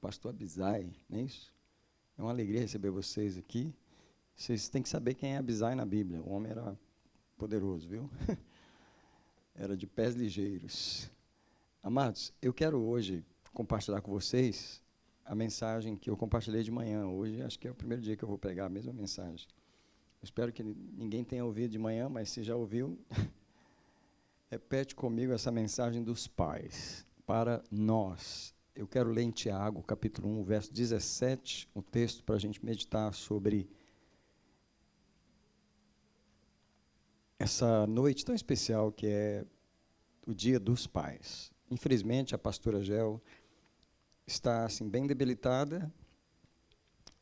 pastor Abisai, não é isso? É uma alegria receber vocês aqui. Vocês têm que saber quem é Abisai na Bíblia. O homem era poderoso, viu? Era de pés ligeiros. Amados, eu quero hoje compartilhar com vocês a mensagem que eu compartilhei de manhã. Hoje acho que é o primeiro dia que eu vou pregar a mesma mensagem. Eu espero que ninguém tenha ouvido de manhã, mas se já ouviu, repete comigo essa mensagem dos pais para nós. Eu quero ler em Tiago, capítulo 1, verso 17, um texto para a gente meditar sobre essa noite tão especial que é o Dia dos Pais. Infelizmente, a pastora Gel está assim, bem debilitada.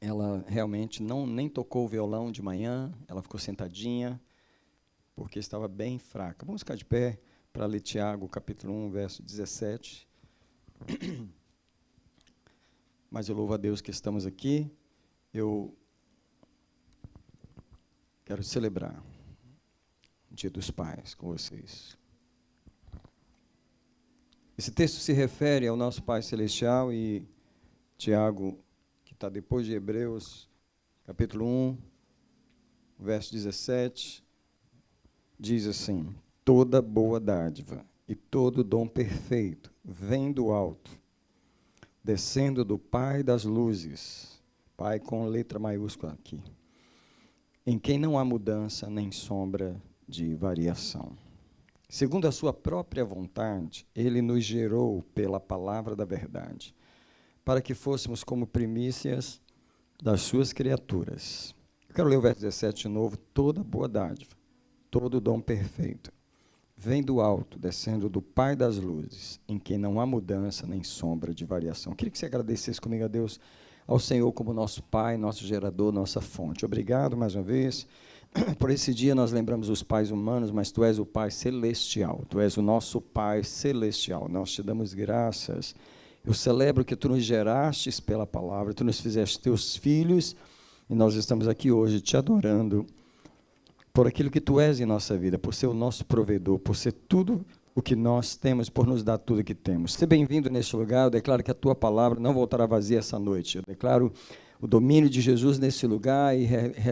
Ela realmente nem tocou o violão de manhã, ela ficou sentadinha, porque estava bem fraca. Vamos ficar de pé para ler Tiago, capítulo 1, verso 17. Mas eu louvo a Deus que estamos aqui. Eu quero celebrar o Dia dos Pais com vocês. Esse texto se refere ao nosso Pai Celestial e Tiago, que está depois de Hebreus, capítulo 1, verso 17, diz assim: toda boa dádiva e todo dom perfeito vem do alto, descendo do Pai das luzes, Pai com letra maiúscula aqui, em quem não há mudança nem sombra de variação. Segundo a sua própria vontade, ele nos gerou pela palavra da verdade, para que fôssemos como primícias das suas criaturas. Eu quero ler o verso 17 de novo. Toda boa dádiva, todo dom perfeito, vem do alto, descendo do Pai das luzes, em quem não há mudança nem sombra de variação. Eu queria que você agradecesse comigo a Deus, ao Senhor como nosso Pai, nosso gerador, nossa fonte. Obrigado mais uma vez. Por esse dia nós lembramos os pais humanos, mas Tu és o Pai celestial, Tu és o nosso Pai celestial. Nós Te damos graças. Eu celebro que Tu nos gerastes pela palavra, Tu nos fizeste Teus filhos, e nós estamos aqui hoje Te adorando por aquilo que Tu és em nossa vida, por ser o nosso provedor, por ser tudo o que nós temos, por nos dar tudo o que temos. Seja bem-vindo neste lugar. Eu declaro que a Tua palavra não voltará vazia essa noite. Eu declaro o domínio de Jesus nesse lugar e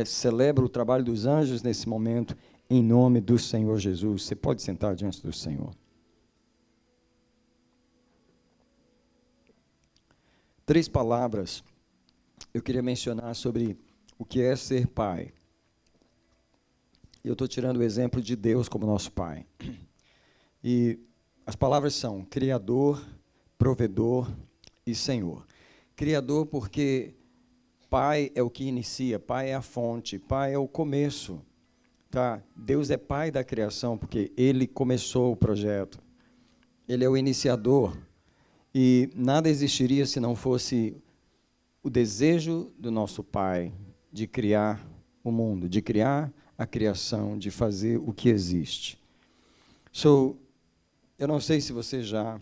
celebro o trabalho dos anjos nesse momento, em nome do Senhor Jesus. Você pode sentar diante do Senhor. 3 palavras eu queria mencionar sobre o que é ser pai. Eu estou tirando o exemplo de Deus como nosso Pai. E as palavras são Criador, Provedor e Senhor. Criador porque Pai é o que inicia, Pai é a fonte, Pai é o começo. Tá? Deus é Pai da criação porque Ele começou o projeto. Ele é o iniciador. E nada existiria se não fosse o desejo do nosso Pai de criar o mundo, de criar a criação, de fazer o que existe. Eu não sei se você já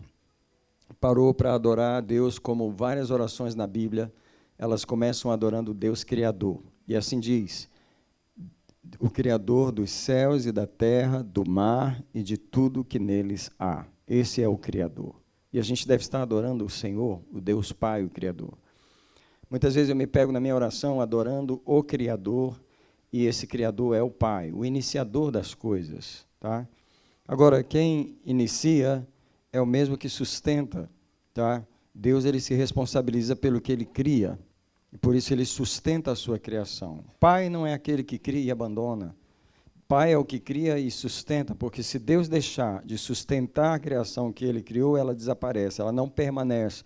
parou para adorar a Deus, como várias orações na Bíblia, elas começam adorando o Deus Criador. E assim diz: o Criador dos céus e da terra, do mar e de tudo que neles há. Esse é o Criador. E a gente deve estar adorando o Senhor, o Deus Pai, o Criador. Muitas vezes eu me pego na minha oração adorando o Criador, e esse Criador é o Pai, o iniciador das coisas. Tá? Agora, quem inicia é o mesmo que sustenta. Tá? Deus ele se responsabiliza pelo que Ele cria, e por isso Ele sustenta a sua criação. Pai não é aquele que cria e abandona. Pai é o que cria e sustenta, porque se Deus deixar de sustentar a criação que Ele criou, ela desaparece, ela não permanece.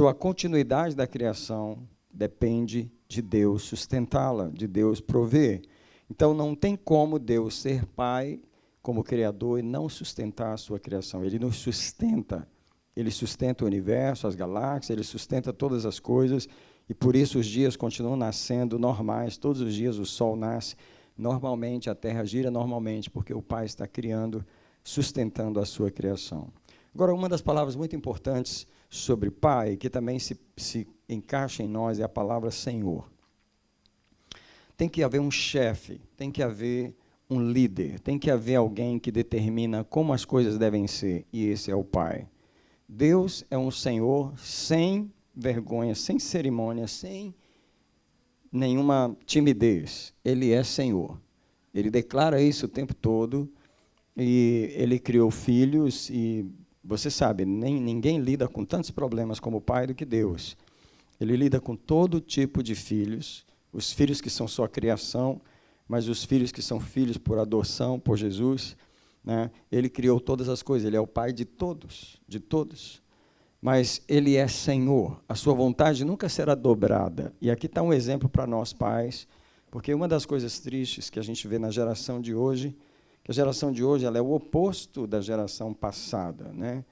A continuidade da criação depende de Deus sustentá-la, de Deus prover. Então, não tem como Deus ser Pai como Criador e não sustentar a sua criação. Ele nos sustenta. Ele sustenta o universo, as galáxias, Ele sustenta todas as coisas, e por isso os dias continuam nascendo normais. Todos os dias o sol nasce normalmente, a terra gira normalmente, porque o Pai está criando, sustentando a sua criação. Agora, uma das palavras muito importantes sobre Pai, que também se encaixa em nós, é a palavra Senhor. Tem que haver um chefe, tem que haver um líder, tem que haver alguém que determina como as coisas devem ser, e esse é o Pai. Deus é um Senhor sem vergonha, sem cerimônia, sem nenhuma timidez. Ele é Senhor. Ele declara isso o tempo todo, e ele criou filhos, e você sabe, ninguém lida com tantos problemas como o Pai do que Deus. Ele lida com todo tipo de filhos, os filhos que são sua criação, mas os filhos que são filhos por adoção, por Jesus, né? Ele criou todas as coisas, ele é o Pai de todos, de todos. Mas ele é Senhor, a sua vontade nunca será dobrada. E aqui está um exemplo para nós pais, porque uma das coisas tristes que a gente vê na geração de hoje, que a geração de hoje ela é o oposto da geração passada, né?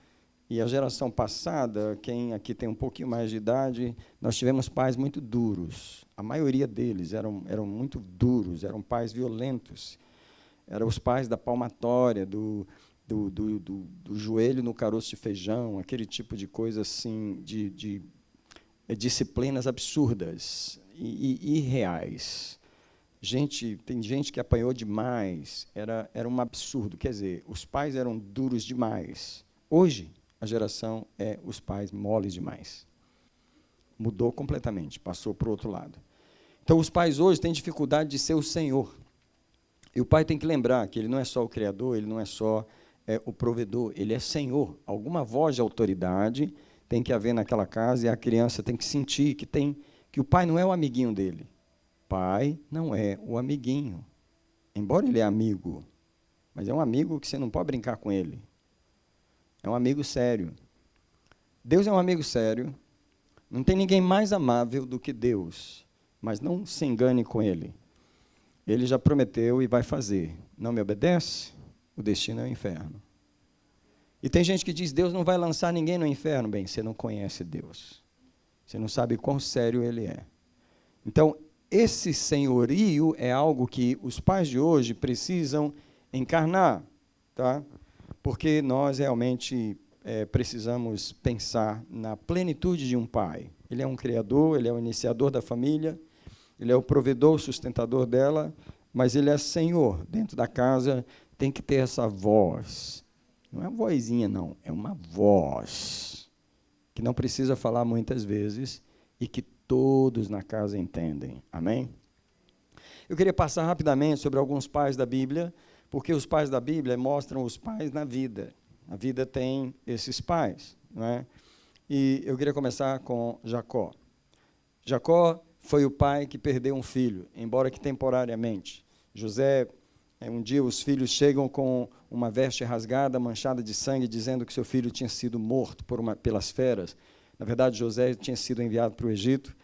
E a geração passada, quem aqui tem um pouquinho mais de idade, nós tivemos pais muito duros. A maioria deles eram muito duros, eram pais violentos. Eram os pais da palmatória, do joelho no caroço de feijão, aquele tipo de coisa assim, de disciplinas absurdas e irreais. Tem gente que apanhou demais, era um absurdo. Quer dizer, os pais eram duros demais. Hoje, a geração é os pais moles demais. Mudou completamente, passou para o outro lado. Então, os pais hoje têm dificuldade de ser o Senhor. E o pai tem que lembrar que ele não é só o Criador, ele não é só o provedor, ele é Senhor. Alguma voz de autoridade tem que haver naquela casa, e a criança tem que sentir que o pai não é o amiguinho dele. Pai não é o amiguinho. Embora ele é amigo, mas é um amigo que você não pode brincar com ele. É um amigo sério. Deus é um amigo sério. Não tem ninguém mais amável do que Deus. Mas não se engane com ele. Ele já prometeu e vai fazer. Não me obedece? O destino é o inferno. E tem gente que diz, Deus não vai lançar ninguém no inferno. Bem, você não conhece Deus. Você não sabe quão sério ele é. Então, esse senhorio é algo que os pais de hoje precisam encarnar, tá? Porque nós realmente precisamos pensar na plenitude de um pai. Ele é um criador, ele é o iniciador da família, ele é o provedor, o sustentador dela, mas ele é Senhor. Dentro da casa tem que ter essa voz. Não é uma vozinha, não, é uma voz que não precisa falar muitas vezes e que todos na casa entendem. Amém? Eu queria passar rapidamente sobre alguns pais da Bíblia, porque os pais da Bíblia mostram os pais na vida. A vida tem esses pais, não é? E eu queria começar com Jacó. Jacó foi o pai que perdeu um filho, embora que temporariamente. José, um dia os filhos chegam com uma veste rasgada, manchada de sangue, dizendo que seu filho tinha sido morto pelas feras. Na verdade, José tinha sido enviado para o Egito.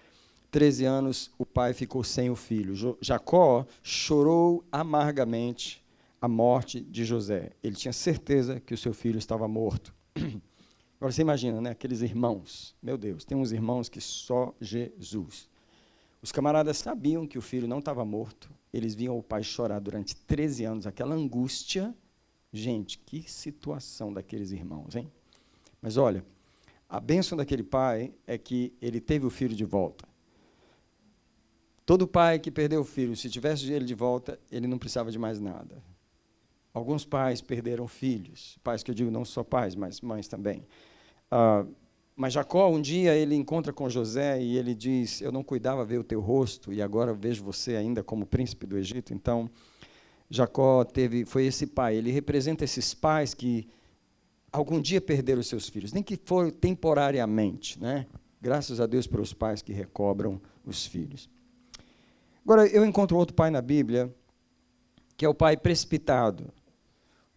13 anos, o pai ficou sem o filho. Jacó chorou amargamente a morte de José. Ele tinha certeza que o seu filho estava morto. Agora, você imagina, né? Aqueles irmãos. Meu Deus, tem uns irmãos que só Jesus. Os camaradas sabiam que o filho não estava morto. Eles viam o pai chorar durante 13 anos, aquela angústia. Gente, que situação daqueles irmãos, hein? Mas olha, a bênção daquele pai é que ele teve o filho de volta. Todo pai que perdeu o filho, se tivesse ele de volta, ele não precisava de mais nada. Alguns pais perderam filhos, pais que eu digo não só pais, mas mães também. Mas Jacó, um dia, ele encontra com José e ele diz, eu não cuidava ver o teu rosto e agora vejo você ainda como príncipe do Egito. Então, Jacó foi esse pai, ele representa esses pais que algum dia perderam os seus filhos, nem que for temporariamente, né? Graças a Deus pelos pais que recobram os filhos. Agora, eu encontro outro pai na Bíblia, que é o pai precipitado.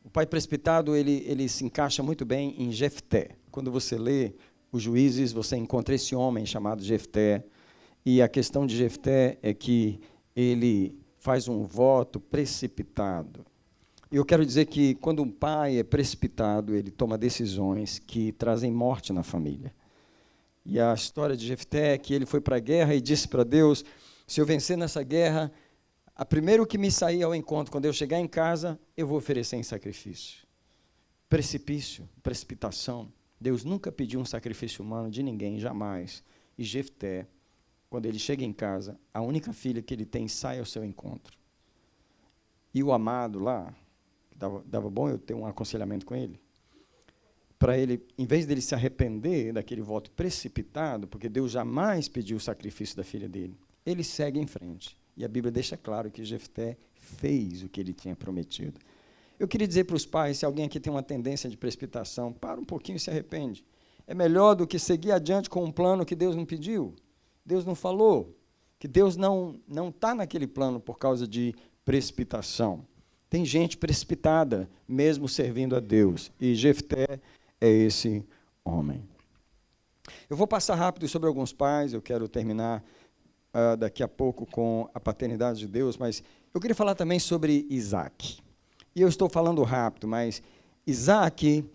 O pai precipitado, ele se encaixa muito bem em Jefté. Quando você lê os Juízes, você encontra esse homem chamado Jefté, e a questão de Jefté é que ele faz um voto precipitado. E eu quero dizer que quando um pai é precipitado, ele toma decisões que trazem morte na família. E a história de Jefté é que ele foi para a guerra e disse para Deus, se eu vencer nessa guerra, a primeiro que me sair ao encontro, quando eu chegar em casa, eu vou oferecer em sacrifício. Precipício, precipitação. Deus nunca pediu um sacrifício humano de ninguém, jamais. E Jefté, quando ele chega em casa, a única filha que ele tem sai ao seu encontro. E o amado lá, dava bom eu ter um aconselhamento com ele, para ele, em vez dele se arrepender daquele voto precipitado, porque Deus jamais pediu o sacrifício da filha dele, ele segue em frente. E a Bíblia deixa claro que Jefté fez o que ele tinha prometido. Eu queria dizer para os pais, se alguém aqui tem uma tendência de precipitação, para um pouquinho e se arrepende. É melhor do que seguir adiante com um plano que Deus não pediu, Deus não falou, que Deus não está naquele plano por causa de precipitação. Tem gente precipitada, mesmo servindo a Deus, e Jefté é esse homem. Eu vou passar rápido sobre alguns pais, eu quero terminar daqui a pouco com a paternidade de Deus, mas eu queria falar também sobre Isaac. E eu estou falando rápido, mas Isaac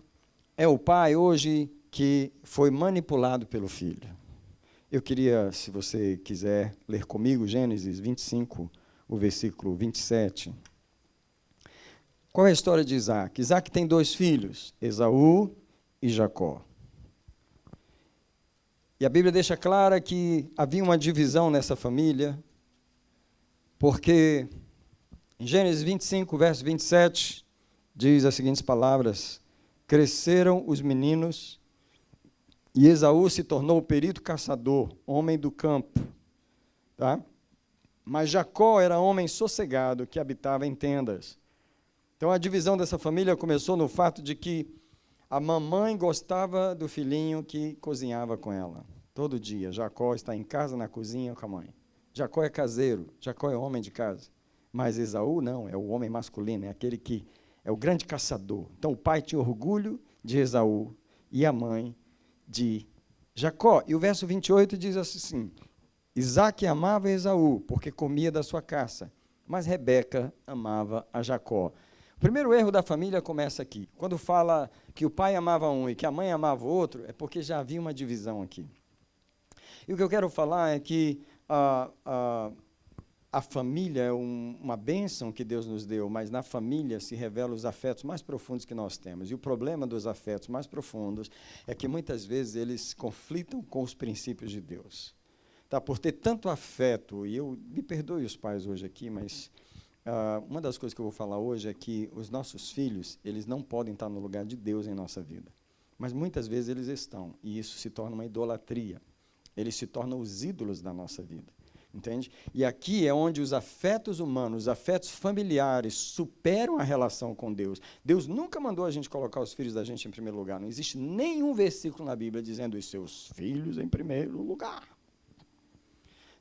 é o pai hoje que foi manipulado pelo filho. Eu queria, se você quiser ler comigo, Gênesis 25, o versículo 27. Qual é a história de Isaac? Isaac tem 2 filhos, Esaú e Jacó. E a Bíblia deixa clara que havia uma divisão nessa família, porque em Gênesis 25, verso 27, diz as seguintes palavras: cresceram os meninos, e Esaú se tornou perito caçador, homem do campo. Tá? Mas Jacó era homem sossegado, que habitava em tendas. Então a divisão dessa família começou no fato de que a mamãe gostava do filhinho que cozinhava com ela. Todo dia, Jacó está em casa, na cozinha com a mãe. Jacó é caseiro, Jacó é homem de casa. Mas Esaú não, é o homem masculino, é aquele que é o grande caçador. Então o pai tinha orgulho de Esaú e a mãe de Jacó. E o verso 28 diz assim: Isaac amava Esaú, porque comia da sua caça, mas Rebeca amava a Jacó. O primeiro erro da família começa aqui. Quando fala que o pai amava um e que a mãe amava o outro, é porque já havia uma divisão aqui. E o que eu quero falar é que a família é uma bênção que Deus nos deu, mas na família se revelam os afetos mais profundos que nós temos. E o problema dos afetos mais profundos é que muitas vezes eles conflitam com os princípios de Deus. Tá? Por ter tanto afeto, e me perdoe os pais hoje aqui, mas uma das coisas que eu vou falar hoje é que os nossos filhos, eles não podem estar no lugar de Deus em nossa vida. Mas muitas vezes eles estão, e isso se torna uma idolatria. Eles se tornam os ídolos da nossa vida. Entende? E aqui é onde os afetos humanos, os afetos familiares superam a relação com Deus. Deus nunca mandou a gente colocar os filhos da gente em primeiro lugar. Não existe nenhum versículo na Bíblia dizendo os seus filhos em primeiro lugar.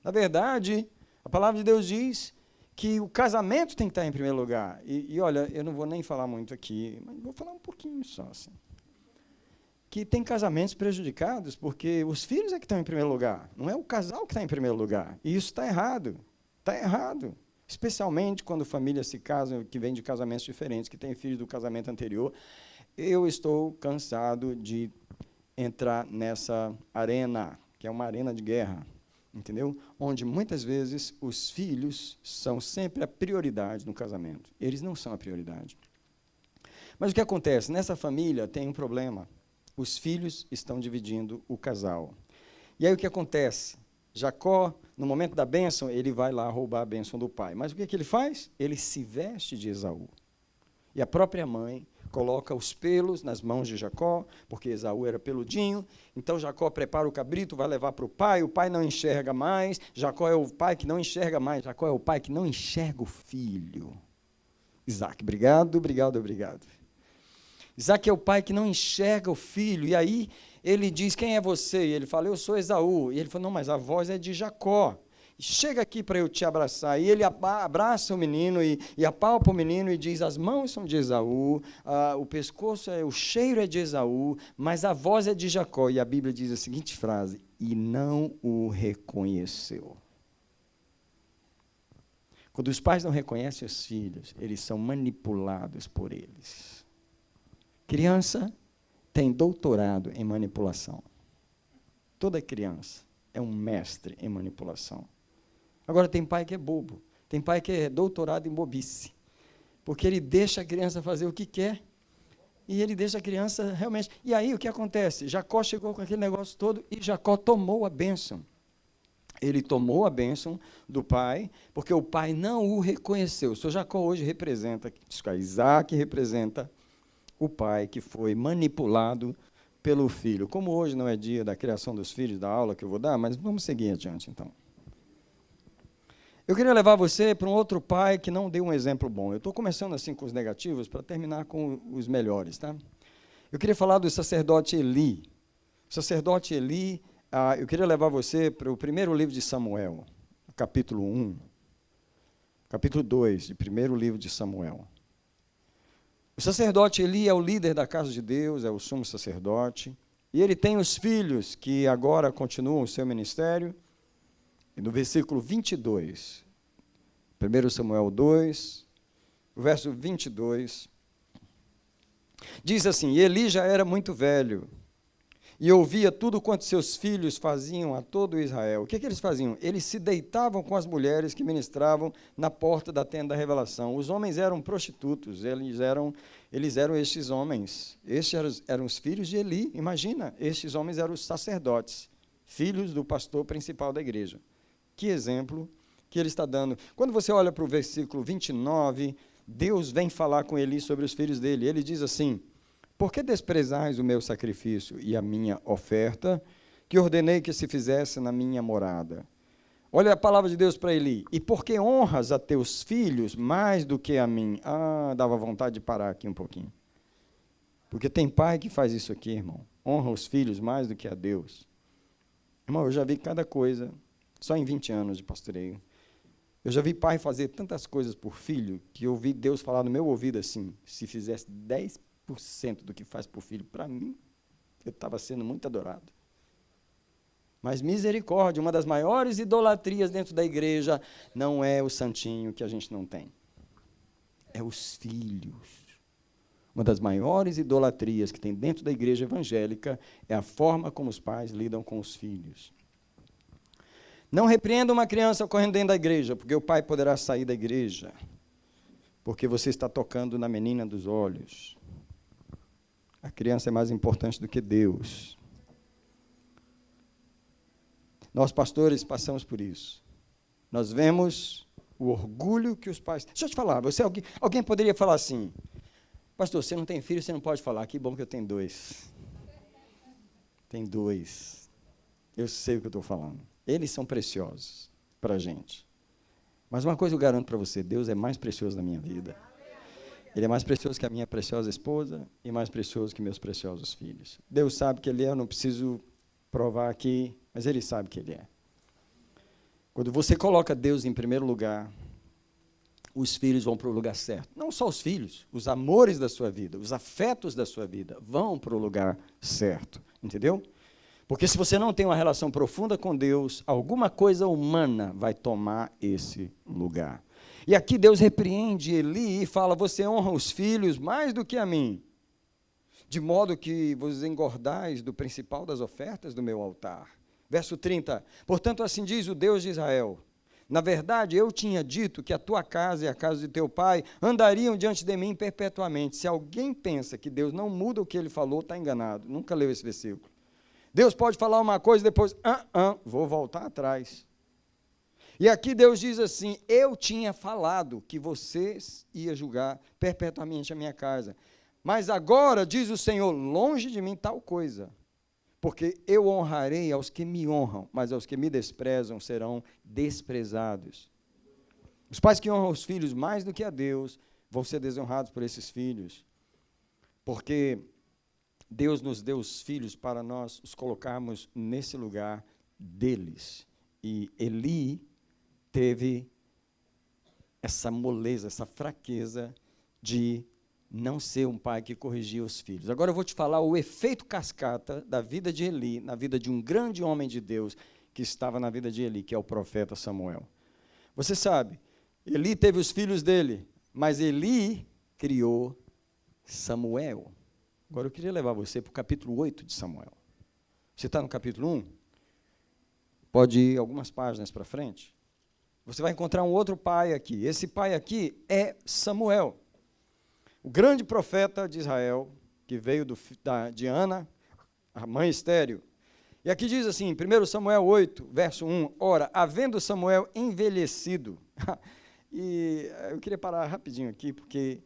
Na verdade, a palavra de Deus diz que o casamento tem que estar em primeiro lugar. E olha, eu não vou nem falar muito aqui, mas vou falar um pouquinho só. Assim. Que tem casamentos prejudicados porque os filhos é que estão em primeiro lugar, não é o casal que está em primeiro lugar. E isso está errado, está errado. Especialmente quando famílias se casam, que vêm de casamentos diferentes, que têm filhos do casamento anterior. Eu estou cansado de entrar nessa arena, que é uma arena de guerra, entendeu? Onde muitas vezes os filhos são sempre a prioridade no casamento. Eles não são a prioridade. Mas o que acontece? Nessa família tem um problema. Os filhos estão dividindo o casal. E aí o que acontece? Jacó, no momento da bênção, ele vai lá roubar a bênção do pai. Mas o que ele faz? Ele se veste de Esaú. E a própria mãe coloca os pelos nas mãos de Jacó, porque Esaú era peludinho. Então Jacó prepara o cabrito, vai levar para o pai não enxerga mais. Jacó é o pai que não enxerga mais. Jacó é o pai que não enxerga o filho. Isaac, obrigado. Isaac é o pai que não enxerga o filho, e aí ele diz, quem é você? E ele fala, eu sou Esaú. E ele fala, não, mas a voz é de Jacó. Chega aqui para eu te abraçar. E ele abraça o menino e apalpa o menino e diz, as mãos são de Esaú, o pescoço, o cheiro é de Esaú, mas a voz é de Jacó. E a Bíblia diz a seguinte frase, e não o reconheceu. Quando os pais não reconhecem os filhos, eles são manipulados por eles. Criança tem doutorado em manipulação. Toda criança é um mestre em manipulação. Agora, tem pai que é bobo. Tem pai que é doutorado em bobice. Porque ele deixa a criança fazer o que quer. E ele deixa a criança realmente... E aí, o que acontece? Jacó chegou com aquele negócio todo e Jacó tomou a bênção. Ele tomou a bênção do pai, porque o pai não o reconheceu. O senhor Jacó hoje representa... Isaac representa... o pai que foi manipulado pelo filho. Como hoje não é dia da criação dos filhos, da aula que eu vou dar, mas vamos seguir adiante, então. Eu queria levar você para um outro pai que não deu um exemplo bom. Eu estou começando assim com os negativos para terminar com os melhores, tá? Eu queria falar do sacerdote Eli. O sacerdote Eli, eu queria levar você para o primeiro livro de Samuel, capítulo 1, capítulo 2, de primeiro livro de Samuel. O sacerdote Eli é o líder da casa de Deus, é o sumo sacerdote, e ele tem os filhos que agora continuam o seu ministério. E no versículo 22, 1 Samuel 2, o verso 22, diz assim: Eli já era muito velho, e ouvia tudo quanto seus filhos faziam a todo Israel. O que eles faziam? Eles se deitavam com as mulheres que ministravam na porta da tenda da revelação. Os homens eram prostitutos, eles eram estes homens. Estes eram os filhos de Eli, imagina, estes homens eram os sacerdotes, filhos do pastor principal da igreja. Que exemplo que ele está dando. Quando você olha para o versículo 29, Deus vem falar com Eli sobre os filhos dele. Ele diz assim: por que desprezais o meu sacrifício e a minha oferta, que ordenei que se fizesse na minha morada? Olha a palavra de Deus para Eli. E por que honras a teus filhos mais do que a mim? Dava vontade de parar aqui um pouquinho. Porque tem pai que faz isso aqui, irmão. Honra os filhos mais do que a Deus. Irmão, eu já vi cada coisa, só em 20 anos de pastoreio. Eu já vi pai fazer tantas coisas por filho, que eu ouvi Deus falar no meu ouvido assim: se fizesse 10% do que faz por filho, para mim, eu estava sendo muito adorado. Mas misericórdia, uma das maiores idolatrias dentro da igreja, não é o santinho que a gente não tem. É os filhos. Uma das maiores idolatrias que tem dentro da igreja evangélica é a forma como os pais lidam com os filhos. Não repreenda uma criança correndo dentro da igreja, porque o pai poderá sair da igreja, porque você está tocando na menina dos olhos. A criança é mais importante do que Deus. Nós, pastores, passamos por isso. Nós vemos o orgulho que os pais... Deixa eu te falar, alguém poderia falar assim: pastor, você não tem filho, você não pode falar. Que bom que eu tenho 2. Tem 2. Eu sei o que eu estou falando. Eles são preciosos para a gente. Mas uma coisa eu garanto para você: Deus é mais precioso na minha vida. Ele é mais precioso que a minha preciosa esposa e mais precioso que meus preciosos filhos. Deus sabe que Ele é, eu não preciso provar aqui, mas Ele sabe que Ele é. Quando você coloca Deus em primeiro lugar, os filhos vão para o lugar certo. Não só os filhos, os amores da sua vida, os afetos da sua vida vão para o lugar certo. Entendeu? Porque se você não tem uma relação profunda com Deus, alguma coisa humana vai tomar esse lugar. E aqui Deus repreende Eli e fala: você honra os filhos mais do que a mim, de modo que vos engordais do principal das ofertas do meu altar. Verso 30, portanto assim diz o Deus de Israel: na verdade eu tinha dito que a tua casa e a casa de teu pai andariam diante de mim perpetuamente. Se alguém pensa que Deus não muda o que ele falou, está enganado. Nunca leu esse versículo. Deus pode falar uma coisa e depois, vou voltar atrás. E aqui Deus diz assim: eu tinha falado que vocês iam julgar perpetuamente a minha casa. Mas agora, diz o Senhor, longe de mim tal coisa. Porque eu honrarei aos que me honram, mas aos que me desprezam serão desprezados. Os pais que honram os filhos mais do que a Deus vão ser desonrados por esses filhos. Porque Deus nos deu os filhos para nós os colocarmos nesse lugar deles. E Eli teve essa moleza, essa fraqueza de não ser um pai que corrigia os filhos. Agora eu vou te falar o efeito cascata da vida de Eli, na vida de um grande homem de Deus que estava na vida de Eli, que é o profeta Samuel. Você sabe, Eli teve os filhos dele, mas Eli criou Samuel. Agora eu queria levar você para o capítulo 8 de Samuel. Você está no capítulo 1? Pode ir algumas páginas para frente. Você vai encontrar um outro pai aqui. Esse pai aqui é Samuel, o grande profeta de Israel, que veio de Ana, a mãe estéril. E aqui diz assim, 1 Samuel 8, verso 1, ora, havendo Samuel envelhecido, e eu queria parar rapidinho aqui, porque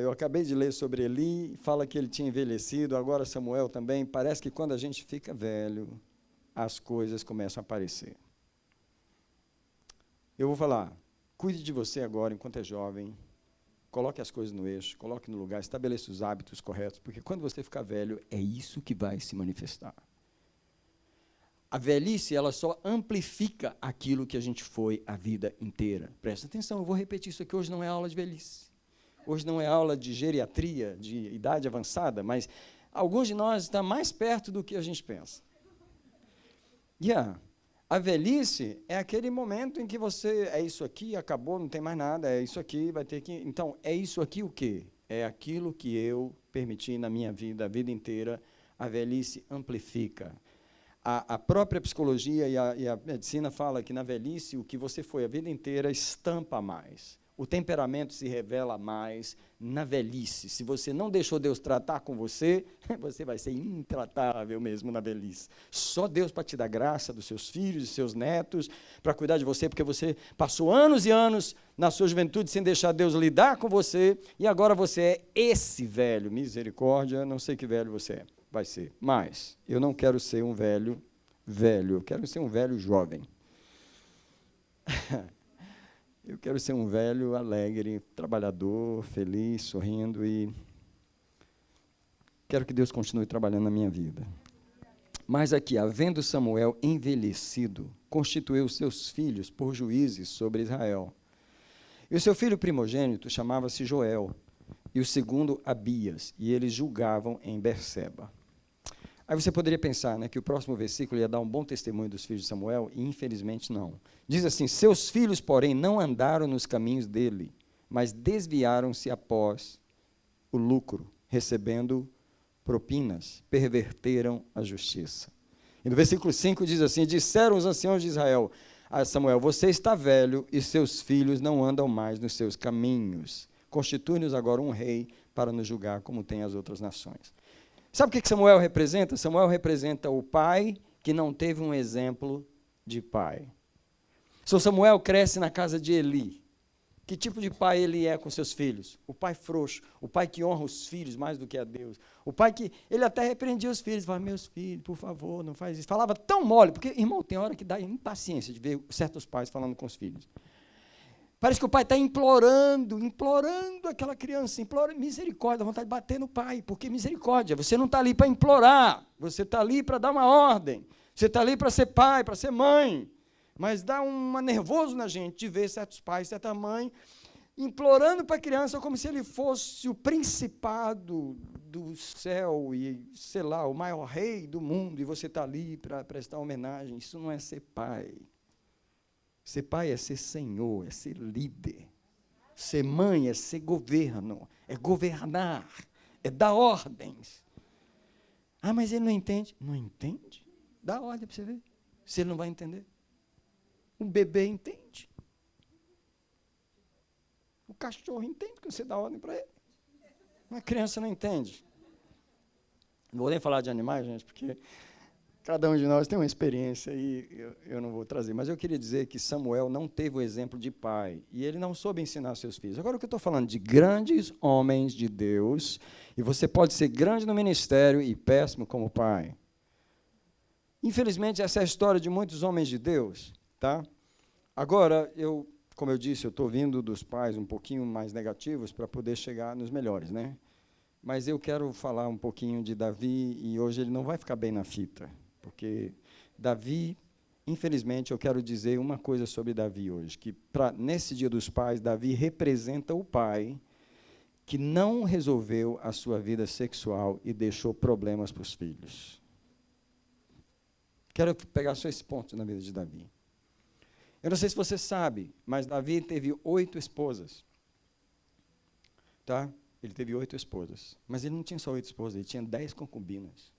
Eu acabei de ler sobre Eli, fala que ele tinha envelhecido, agora Samuel também. Parece que quando a gente fica velho, as coisas começam a aparecer. Eu vou falar, cuide de você agora enquanto é jovem, coloque as coisas no eixo, coloque no lugar, estabeleça os hábitos corretos, porque quando você ficar velho, é isso que vai se manifestar. A velhice, ela só amplifica aquilo que a gente foi a vida inteira. Presta atenção, eu vou repetir isso aqui, hoje não é aula de velhice. Hoje não é aula de geriatria, de idade avançada, mas alguns de nós estão mais perto do que a gente pensa. A velhice é aquele momento em que você, é isso aqui, acabou, não tem mais nada, é isso aqui, vai ter que... Então, é isso aqui o quê? É aquilo que eu permiti na minha vida, a vida inteira. A velhice amplifica. A própria psicologia e a medicina fala que na velhice o que você foi a vida inteira estampa mais. O temperamento se revela mais na velhice. Se você não deixou Deus tratar com você, você vai ser intratável mesmo na velhice. Só Deus para te dar graça dos seus filhos e seus netos, para cuidar de você, porque você passou anos e anos na sua juventude sem deixar Deus lidar com você, e agora você é esse velho, misericórdia, não sei que velho você é, vai ser. Mas eu não quero ser um velho, eu quero ser um velho jovem. Eu quero ser um velho alegre, trabalhador, feliz, sorrindo, e quero que Deus continue trabalhando na minha vida. Mas aqui, havendo Samuel envelhecido, constituiu seus filhos por juízes sobre Israel. E o seu filho primogênito chamava-se Joel, e o segundo Abias, e eles julgavam em Berseba. Aí você poderia pensar, né, que o próximo versículo ia dar um bom testemunho dos filhos de Samuel, e infelizmente não. Diz assim, seus filhos, porém, não andaram nos caminhos dele, mas desviaram-se após o lucro, recebendo propinas, perverteram a justiça. E no versículo 5 diz assim, disseram os anciãos de Israel a Samuel, você está velho e seus filhos não andam mais nos seus caminhos. Constitui-nos agora um rei para nos julgar como tem as outras nações. Sabe o que Samuel representa? Samuel representa o pai que não teve um exemplo de pai. Samuel cresce na casa de Eli. Que tipo de pai ele é com seus filhos? O pai frouxo, o pai que honra os filhos mais do que a Deus. O pai que, ele até repreendia os filhos, falava, meus filhos, por favor, não faz isso. Falava tão mole, porque, irmão, tem hora que dá impaciência de ver certos pais falando com os filhos. Parece que o pai está implorando aquela criança, implora misericórdia, dá vontade de bater no pai, porque misericórdia, você não está ali para implorar, você está ali para dar uma ordem, você está ali para ser pai, para ser mãe, mas dá um nervoso na gente de ver certos pais, certa mãe, implorando para a criança como se ele fosse o principado do céu e, sei lá, o maior rei do mundo, e você está ali para prestar homenagem. Isso não é ser pai. Ser pai é ser senhor, é ser líder. Ser mãe é ser governo, é governar, é dar ordens. Ah, mas ele não entende. Não entende? Dá ordem para você ver, se ele não vai entender. Um bebê entende. O cachorro entende que você dá ordem para ele. Uma criança não entende. Não vou nem falar de animais, gente, porque cada um de nós tem uma experiência e eu não vou trazer. Mas eu queria dizer que Samuel não teve o exemplo de pai. E ele não soube ensinar seus filhos. Agora, o que eu estou falando de grandes homens de Deus, e você pode ser grande no ministério e péssimo como pai. Infelizmente, essa é a história de muitos homens de Deus. Tá? Agora, como eu disse, eu estou vindo dos pais um pouquinho mais negativos para poder chegar nos melhores, né? Mas eu quero falar um pouquinho de Davi, e hoje ele não vai ficar bem na fita, porque Davi, infelizmente, eu quero dizer uma coisa sobre Davi hoje, que nesse Dia dos Pais, Davi representa o pai que não resolveu a sua vida sexual e deixou problemas para os filhos. Quero pegar só esse ponto na vida de Davi. Eu não sei se você sabe, mas Davi teve 8 esposas. Tá? Ele teve 8 esposas. Mas ele não tinha só 8 esposas, ele tinha 10 concubinas.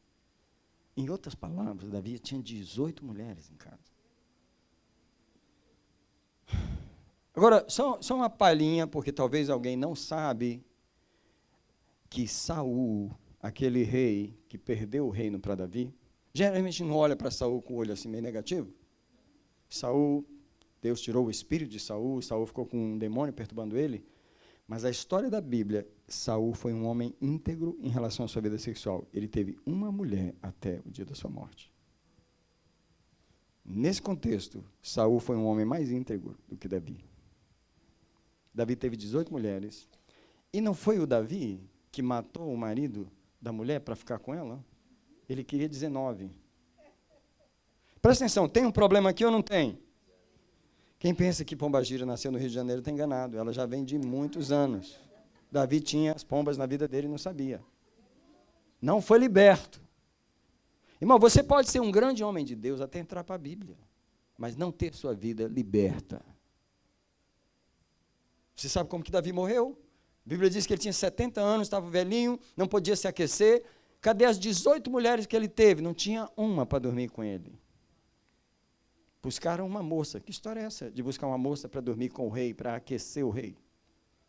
Em outras palavras, Davi tinha 18 mulheres em casa. Agora, só uma palhinha, porque talvez alguém não sabe que Saul, aquele rei que perdeu o reino para Davi, geralmente não olha para Saul com o olho assim meio negativo. Saul, Deus tirou o espírito de Saul, Saul ficou com um demônio perturbando ele, Mas a história da Bíblia, Saul foi um homem íntegro em relação à sua vida sexual. Ele teve uma mulher até o dia da sua morte. Nesse contexto, Saul foi um homem mais íntegro do que Davi. Davi teve 18 mulheres. E não foi o Davi que matou o marido da mulher para ficar com ela? Ele queria 19. Presta atenção, tem um problema aqui ou não tem? Quem pensa que Pombagira nasceu no Rio de Janeiro está enganado. Ela já vem de muitos anos. Davi tinha as pombas na vida dele e não sabia. Não foi liberto. Irmão, você pode ser um grande homem de Deus até entrar para a Bíblia, mas não ter sua vida liberta. Você sabe como que Davi morreu? A Bíblia diz que ele tinha 70 anos, estava velhinho, não podia se aquecer. Cadê as 18 mulheres que ele teve? Não tinha uma para dormir com ele. Buscaram uma moça. Que história é essa de buscar uma moça para dormir com o rei, para aquecer o rei?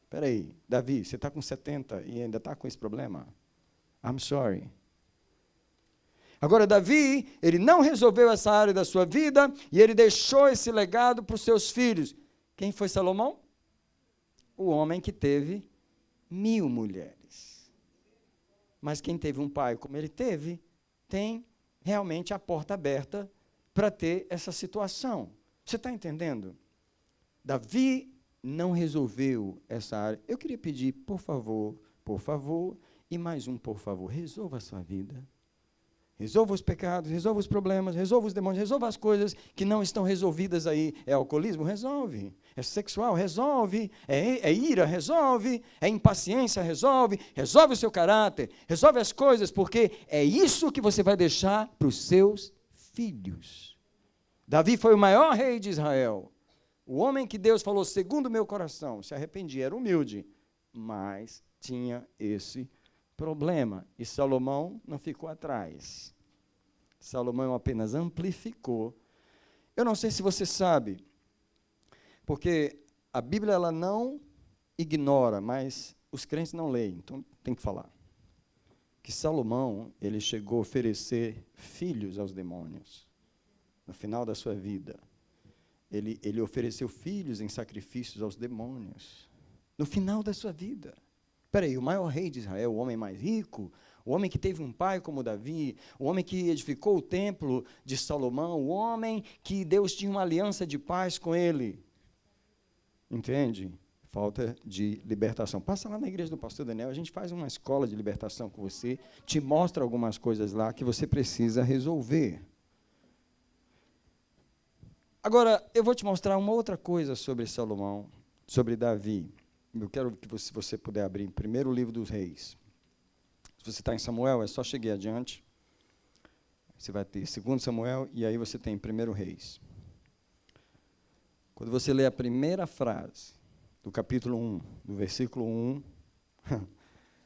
Espera aí, Davi, você está com 70 e ainda está com esse problema? I'm sorry. Agora, Davi, ele não resolveu essa área da sua vida e ele deixou esse legado para os seus filhos. Quem foi Salomão? O homem que teve 1000 mulheres. Mas quem teve um pai como ele teve, tem realmente a porta aberta para ter essa situação. Você está entendendo? Davi não resolveu essa área. Eu queria pedir, por favor, e mais um por favor, resolva a sua vida. Resolva os pecados, resolva os problemas, resolva os demônios, resolva as coisas que não estão resolvidas aí. É alcoolismo? Resolve. É sexual? Resolve. É ira? Resolve. É impaciência? Resolve. Resolve o seu caráter. Resolve as coisas, porque é isso que você vai deixar para os seus filhos. Davi foi o maior rei de Israel. O homem que Deus falou, segundo o meu coração, se arrependia, era humilde, mas tinha esse problema. E Salomão não ficou atrás. Salomão apenas amplificou. Eu não sei se você sabe, porque a Bíblia ela não ignora, mas os crentes não leem, então tem que falar. Que Salomão, ele chegou a oferecer filhos aos demônios. No final da sua vida, ele ofereceu filhos em sacrifícios aos demônios. No final da sua vida. Espera aí, o maior rei de Israel, o homem mais rico, o homem que teve um pai como Davi, o homem que edificou o templo de Salomão, o homem que Deus tinha uma aliança de paz com ele. Entende? Falta de libertação. Passa lá na igreja do pastor Daniel, a gente faz uma escola de libertação com você, te mostra algumas coisas lá que você precisa resolver. Agora, eu vou te mostrar uma outra coisa sobre Salomão, sobre Davi. Eu quero que você puder abrir em primeiro livro dos reis. Se você está em Samuel, é só chegar adiante. Você vai ter 2 Samuel e aí você tem 1 Reis. Quando você lê a primeira frase do capítulo 1, do versículo 1,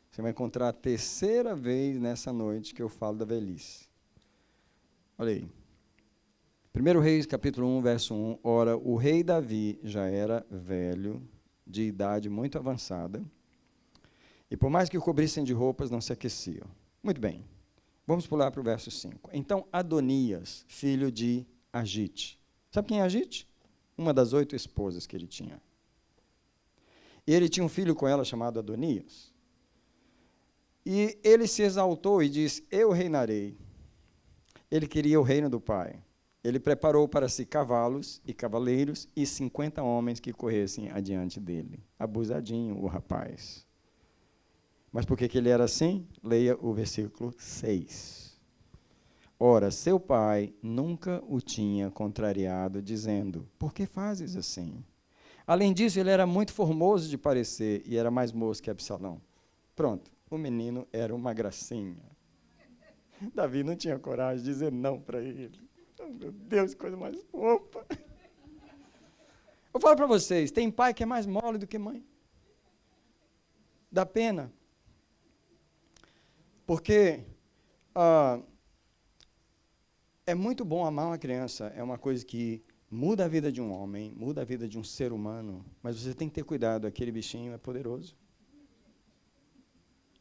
você vai encontrar a terceira vez nessa noite que eu falo da velhice. Olha aí. 1 Reis, capítulo 1, verso 1. Ora, o rei Davi já era velho, de idade muito avançada, e por mais que o cobrissem de roupas, não se aqueciam. Muito bem, vamos pular para o verso 5. Então, Adonias, filho de Agite. Sabe quem é Agite? Uma das 8 esposas que ele tinha. E ele tinha um filho com ela chamado Adonias. E ele se exaltou e disse, eu reinarei. Ele queria o reino do pai. Ele preparou para si cavalos e cavaleiros e 50 homens que corressem adiante dele. Abusadinho o rapaz. Mas por que ele era assim? Leia o versículo 6. Ora, seu pai nunca o tinha contrariado, dizendo, por que fazes assim? Além disso, ele era muito formoso de parecer e era mais moço que Absalão. Pronto, o menino era uma gracinha. Davi não tinha coragem de dizer não para ele. Oh, meu Deus, coisa mais fofa. Eu falo para vocês, tem pai que é mais mole do que mãe. Dá pena. Porque é muito bom amar uma criança, é uma coisa que muda a vida de um homem, muda a vida de um ser humano, mas você tem que ter cuidado, aquele bichinho é poderoso.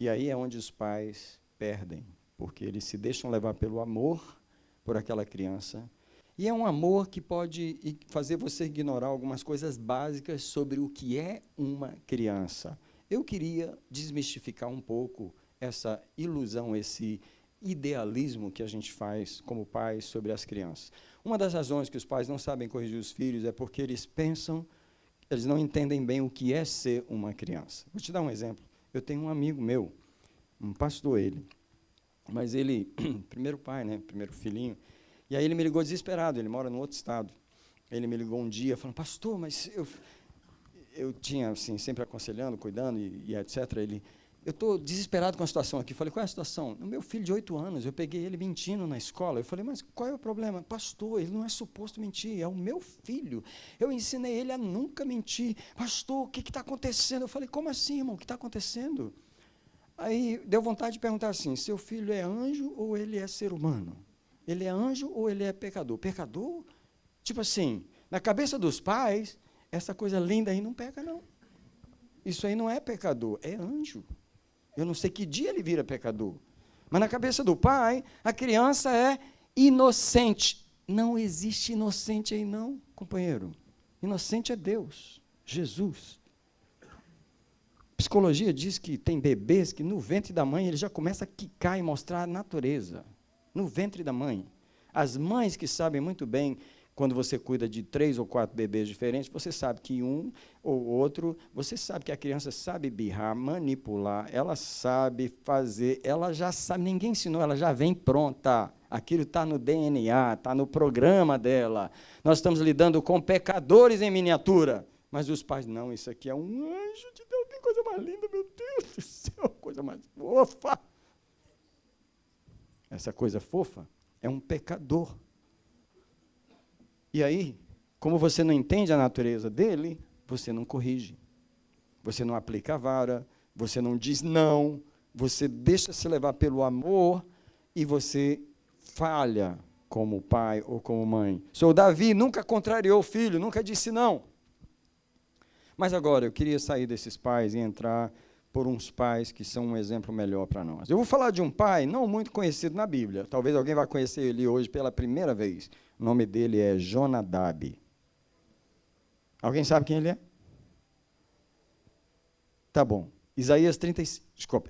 E aí é onde os pais perdem, porque eles se deixam levar pelo amor por aquela criança, E é um amor que pode fazer você ignorar algumas coisas básicas sobre o que é uma criança. Eu queria desmistificar um pouco essa ilusão, esse idealismo que a gente faz como pais sobre as crianças. Uma das razões que os pais não sabem corrigir os filhos é porque eles não entendem bem o que é ser uma criança. Vou te dar um exemplo. Eu tenho um amigo meu, um pastor mas ele, primeiro pai, né, primeiro filhinho, e aí ele me ligou desesperado, ele mora no outro estado. Ele me ligou um dia falando, pastor, mas eu tinha, assim, sempre aconselhando, cuidando e etc. Eu estou desesperado com a situação aqui. Falei, qual é a situação? O meu filho de 8 anos, eu peguei ele mentindo na escola. Eu falei, mas qual é o problema? Pastor, ele não é suposto mentir, é o meu filho. Eu ensinei ele a nunca mentir. Pastor, o que está acontecendo? Eu falei, como assim, irmão? O que está acontecendo? Aí deu vontade de perguntar assim, seu filho é anjo ou ele é ser humano? Ele é anjo ou ele é pecador? Pecador? Tipo assim, na cabeça dos pais, essa coisa linda aí não pega, não. Isso aí não é pecador, é anjo. Eu não sei que dia ele vira pecador. Mas na cabeça do pai, a criança é inocente. Não existe inocente aí não, companheiro. Inocente é Deus, Jesus. Psicologia diz que tem bebês que no ventre da mãe ele já começa a quicar e mostrar a natureza. No ventre da mãe. As mães que sabem muito bem, quando você cuida de 3 ou 4 bebês diferentes, você sabe que um ou outro, você sabe que a criança sabe birrar, manipular, ela sabe fazer, ela já sabe, ninguém ensinou, ela já vem pronta. Aquilo está no DNA, está no programa dela. Nós estamos lidando com pecadores em miniatura. Mas os pais, não, isso aqui é um anjo de Deus, que coisa mais linda, meu Deus do céu, coisa mais fofa. Essa coisa fofa é um pecador. E aí, como você não entende a natureza dele, você não corrige. Você não aplica a vara, você não diz não, você deixa se levar pelo amor e você falha como pai ou como mãe. O Davi nunca contrariou o filho, nunca disse não. Mas agora, eu queria sair desses pais e entrar por uns pais que são um exemplo melhor para nós. Eu vou falar de um pai não muito conhecido na Bíblia. Talvez alguém vá conhecer ele hoje pela primeira vez. O nome dele é Jonadab. Alguém sabe quem ele é? Tá bom.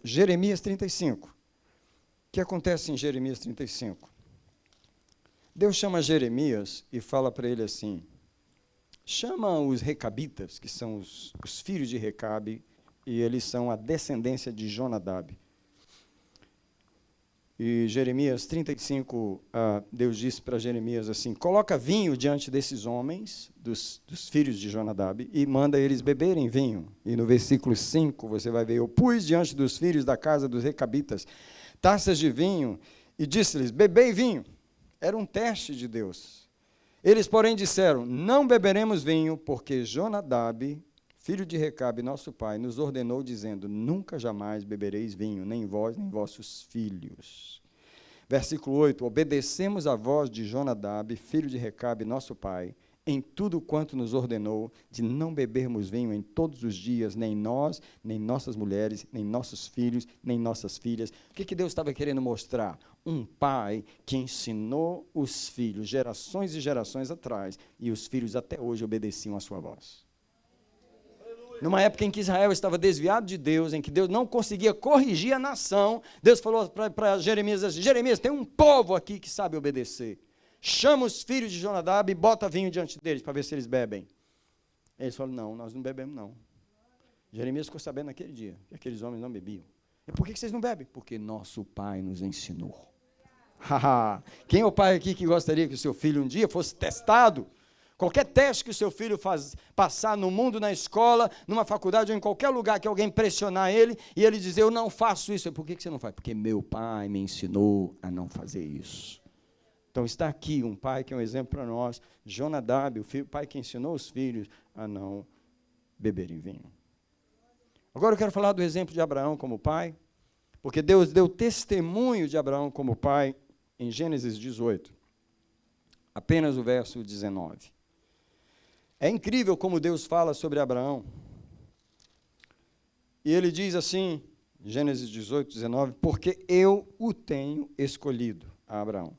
Jeremias 35. O que acontece em Jeremias 35? Deus chama Jeremias e fala para ele assim, chama os recabitas, que são os filhos de Recabe, e eles são a descendência de Jonadab. E Jeremias 35, Deus disse para Jeremias assim, coloca vinho diante desses homens, dos filhos de Jonadab, e manda eles beberem vinho. E no versículo 5, você vai ver, eu pus diante dos filhos da casa dos recabitas taças de vinho, e disse-lhes, bebei vinho. Era um teste de Deus. Eles, porém, disseram, não beberemos vinho, porque Jonadab, filho de Recabe, nosso pai, nos ordenou, dizendo, nunca jamais bebereis vinho, nem vós, nem vossos filhos. Versículo 8, obedecemos a voz de Jonadab, filho de Recabe, nosso pai, em tudo quanto nos ordenou, de não bebermos vinho em todos os dias, nem nós, nem nossas mulheres, nem nossos filhos, nem nossas filhas. O que Deus estava querendo mostrar? Um pai que ensinou os filhos, gerações e gerações atrás, e os filhos até hoje obedeciam a sua voz. Numa época em que Israel estava desviado de Deus, em que Deus não conseguia corrigir a nação, Deus falou para Jeremias assim, Jeremias, tem um povo aqui que sabe obedecer. Chama os filhos de Jonadab e bota vinho diante deles para ver se eles bebem. Eles falaram, não, nós não bebemos não. Jeremias ficou sabendo naquele dia que aqueles homens não bebiam. E por que vocês não bebem? Porque nosso pai nos ensinou. Quem é o pai aqui que gostaria que o seu filho um dia fosse testado? Qualquer teste que o seu filho passar no mundo, na escola, numa faculdade ou em qualquer lugar que alguém pressionar ele e ele dizer, eu não faço isso. Por que você não faz? Porque meu pai me ensinou a não fazer isso. Então está aqui um pai que é um exemplo para nós, Jonadab, o pai que ensinou os filhos a não beberem vinho. Agora eu quero falar do exemplo de Abraão como pai, porque Deus deu testemunho de Abraão como pai em Gênesis 18, apenas o verso 19. É incrível como Deus fala sobre Abraão. E ele diz assim, Gênesis 18, 19, porque eu o tenho escolhido, a Abraão,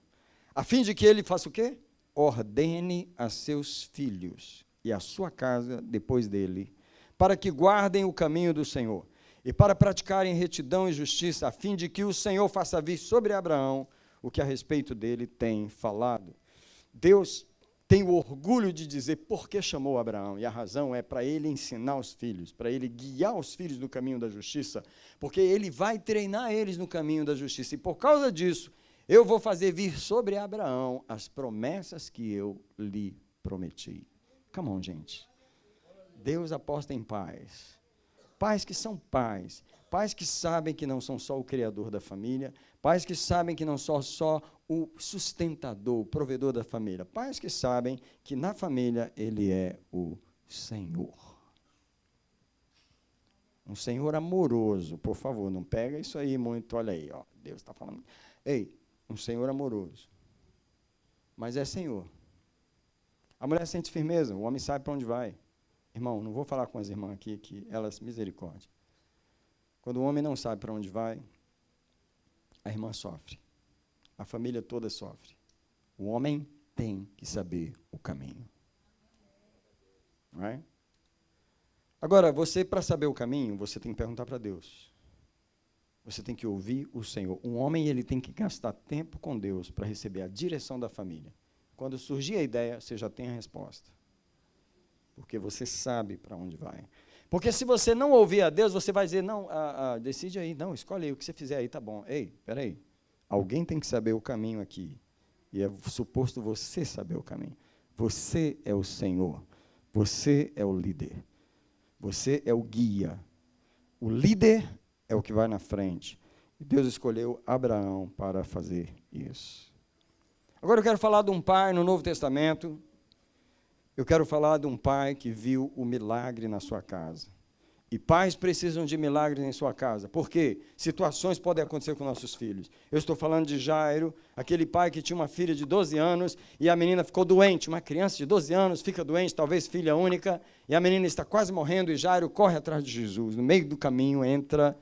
a fim de que ele faça o quê? ordene a seus filhos e a sua casa depois dele, para que guardem o caminho do Senhor, e para praticarem retidão e justiça, a fim de que o Senhor faça vir sobre Abraão o que a respeito dele tem falado. Deus tem o orgulho de dizer por que chamou Abraão, e a razão é para ele ensinar os filhos, para ele guiar os filhos no caminho da justiça, porque ele vai treinar eles no caminho da justiça, e por causa disso, eu vou fazer vir sobre Abraão as promessas que eu lhe prometi. Come on, gente. Deus aposta em pais. Pais que são pais. Pais que sabem que não são só o criador da família. Pais que sabem que não são só o sustentador, o provedor da família. Pais que sabem que na família ele é o Senhor. Um Senhor amoroso. Por favor, não pega isso aí muito. Olha aí, ó, Deus está falando. Ei, um Senhor amoroso. Mas é Senhor. A mulher sente firmeza, o homem sabe para onde vai. Irmão, não vou falar com as irmãs aqui, que elas, misericórdia. Quando o homem não sabe para onde vai, a irmã sofre. A família toda sofre. O homem tem que saber o caminho. Não é? Agora, você, para saber o caminho, você tem que perguntar para Deus. Você tem que ouvir o Senhor. Um homem, ele tem que gastar tempo com Deus para receber a direção da família. Quando surgir a ideia, você já tem a resposta. Porque você sabe para onde vai. Porque se você não ouvir a Deus, você vai dizer, não, decide aí, não, escolhe aí, o que você fizer aí, tá bom. Ei, peraí, alguém tem que saber o caminho aqui. E é suposto você saber o caminho. Você é o Senhor. Você é o líder. Você é o guia. O líder é o que vai na frente. E Deus escolheu Abraão para fazer isso. Agora eu quero falar de um pai no Novo Testamento. Eu quero falar de um pai que viu o milagre na sua casa. E pais precisam de milagres em sua casa. Por quê? Situações podem acontecer com nossos filhos. Eu estou falando de Jairo, aquele pai que tinha uma filha de 12 anos e a menina ficou doente. Uma criança de 12 anos fica doente, talvez filha única, e a menina está quase morrendo e Jairo corre atrás de Jesus. No meio do caminho entra